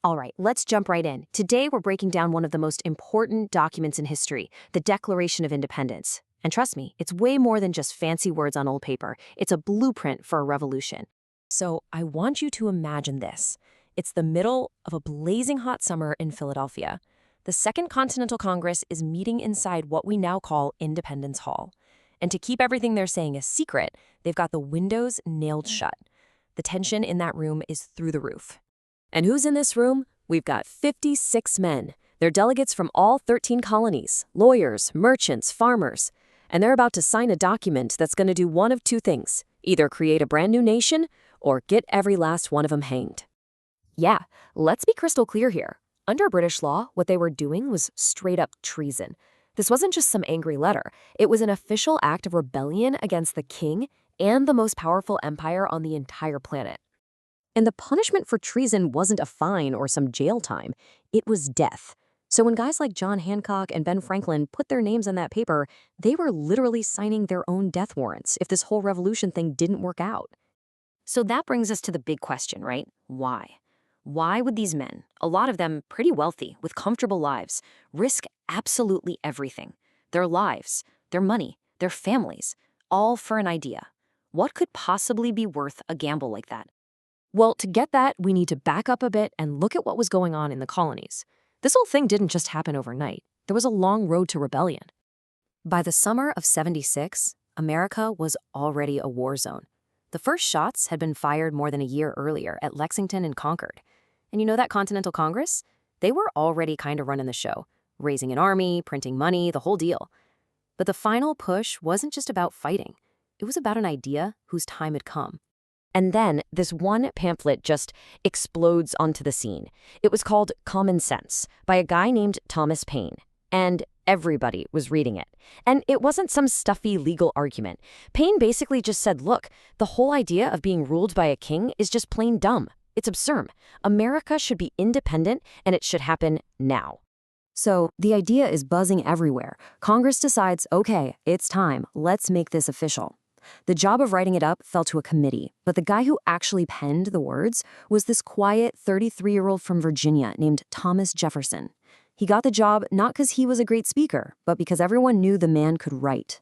All right, let's jump right in. Today, we're breaking down one of the most important documents in history, the Declaration of Independence. And trust me, it's way more than just fancy words on old paper. It's a blueprint for a revolution. So I want you to imagine this. It's the middle of a blazing hot summer in Philadelphia. The Second Continental Congress is meeting inside what we now call Independence Hall. And to keep everything they're saying a secret, they've got the windows nailed shut. The tension in that room is through the roof. And who's in this room? We've got 56 men. They're delegates from all 13 colonies, lawyers, merchants, farmers. And they're about to sign a document that's going to do one of two things: either create a brand new nation or get every last one of them hanged. Yeah, let's be crystal clear here. Under British law, what they were doing was straight up treason. This wasn't just some angry letter. It was an official act of rebellion against the king and the most powerful empire on the entire planet. And the punishment for treason wasn't a fine or some jail time. It was death. So when guys like John Hancock and Ben Franklin put their names on that paper, they were literally signing their own death warrants if this whole revolution thing didn't work out. So that brings us to the big question, right? Why? Why would these men, a lot of them pretty wealthy, with comfortable lives, risk absolutely everything? Their lives, their money, their families, all for an idea. What could possibly be worth a gamble like that? Well, to get that, we need to back up a bit and look at what was going on in the colonies. This whole thing didn't just happen overnight. There was a long road to rebellion. By the summer of '76, America was already a war zone. The first shots had been fired more than a year earlier at Lexington and Concord. And you know that Continental Congress? They were already kind of running the show, raising an army, printing money, the whole deal. But the final push wasn't just about fighting. It was about an idea whose time had come. And then this one pamphlet just explodes onto the scene. It was called Common Sense by a guy named Thomas Paine. And everybody was reading it. And it wasn't some stuffy legal argument. Paine basically just said, look, the whole idea of being ruled by a king is just plain dumb. It's absurd. America should be independent, and it should happen now. So the idea is buzzing everywhere. Congress decides, okay, it's time. Let's make this official. The job of writing it up fell to a committee, but the guy who actually penned the words was this quiet 33-year-old from Virginia named Thomas Jefferson. He got the job not because he was a great speaker, but because everyone knew the man could write.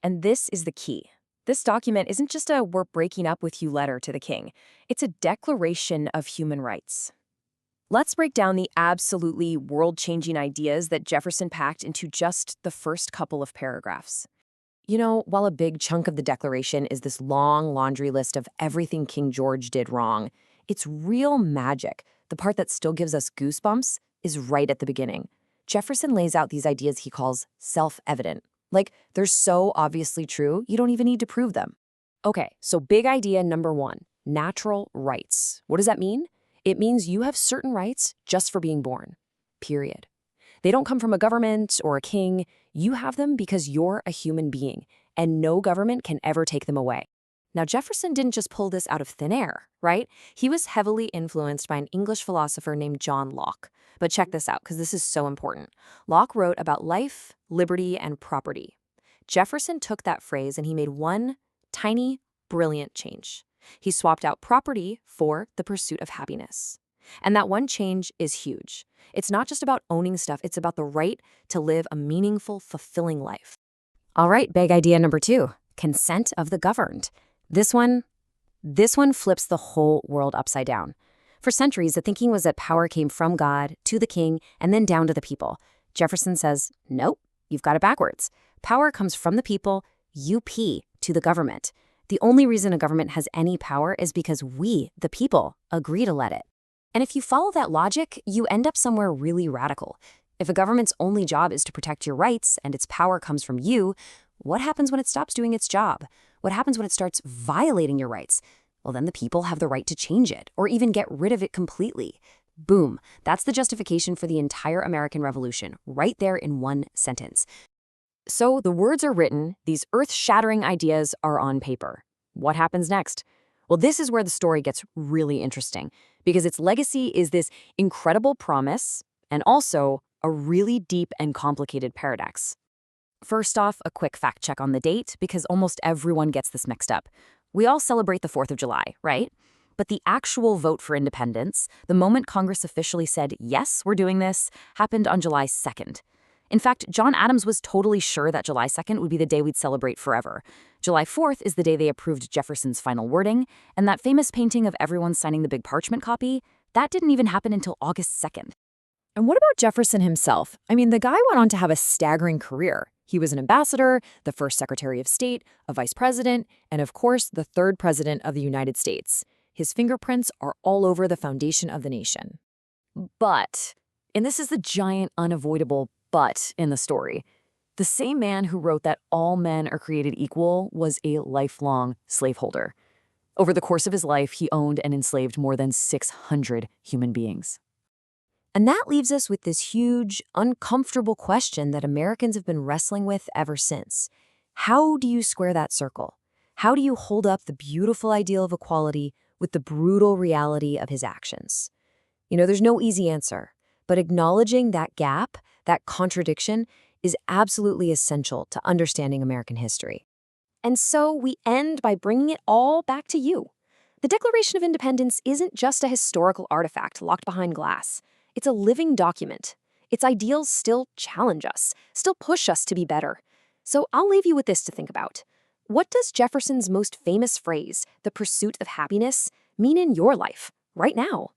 And this is the key. This document isn't just a "we're breaking up with you" letter to the king. It's a declaration of human rights. Let's break down the absolutely world-changing ideas that Jefferson packed into just the first couple of paragraphs. You know, while a big chunk of the Declaration is this long laundry list of everything King George did wrong, its real magic, the part that still gives us goosebumps, is right at the beginning. Jefferson lays out these ideas he calls self-evident. Like, they're so obviously true, you don't even need to prove them. Okay, so big idea number one, natural rights. What does that mean? It means you have certain rights just for being born. Period. They don't come from a government or a king. You have them because you're a human being, and no government can ever take them away. Now, Jefferson didn't just pull this out of thin air, right? He was heavily influenced by an English philosopher named John Locke. But check this out, because this is so important. Locke wrote about life, liberty, and property. Jefferson took that phrase and he made one tiny, brilliant change. He swapped out property for the pursuit of happiness. And that one change is huge. It's not just about owning stuff, it's about the right to live a meaningful, fulfilling life. All right, big idea number two, consent of the governed. This one flips the whole world upside down. For centuries, the thinking was that power came from God to the king and then down to the people. Jefferson says, nope, you've got it backwards. Power comes from the people, UP, to the government. The only reason a government has any power is because we, the people, agree to let it. And if you follow that logic, you end up somewhere really radical. If a government's only job is to protect your rights and its power comes from you, what happens when it stops doing its job? What happens when it starts violating your rights? Well, then the people have the right to change it or even get rid of it completely. Boom. That's the justification for the entire American Revolution, right there in one sentence. So the words are written, these earth-shattering ideas are on paper. What happens next? Well, this is where the story gets really interesting, because its legacy is this incredible promise and also a really deep and complicated paradox. First off, a quick fact check on the date, because almost everyone gets this mixed up. We all celebrate the 4th of July, right? But the actual vote for independence, the moment Congress officially said, yes, we're doing this, happened on July 2nd. In fact, John Adams was totally sure that July 2nd would be the day we'd celebrate forever. July 4th is the day they approved Jefferson's final wording, and that famous painting of everyone signing the big parchment copy, that didn't even happen until August 2nd. And what about Jefferson himself? I mean, the guy went on to have a staggering career. He was an ambassador, the first Secretary of State, a vice president, and of course, the third president of the United States. His fingerprints are all over the foundation of the nation. But, and this is the giant unavoidable but in the story, the same man who wrote that all men are created equal was a lifelong slaveholder. Over the course of his life, he owned and enslaved more than 600 human beings. And that leaves us with this huge, uncomfortable question that Americans have been wrestling with ever since. How do you square that circle? How do you hold up the beautiful ideal of equality with the brutal reality of his actions? There's no easy answer, but acknowledging that gap, that contradiction, is absolutely essential to understanding American history. And so we end by bringing it all back to you. The Declaration of Independence isn't just a historical artifact locked behind glass. It's a living document. Its ideals still challenge us, still push us to be better. So I'll leave you with this to think about. What does Jefferson's most famous phrase, the pursuit of happiness, mean in your life, right now?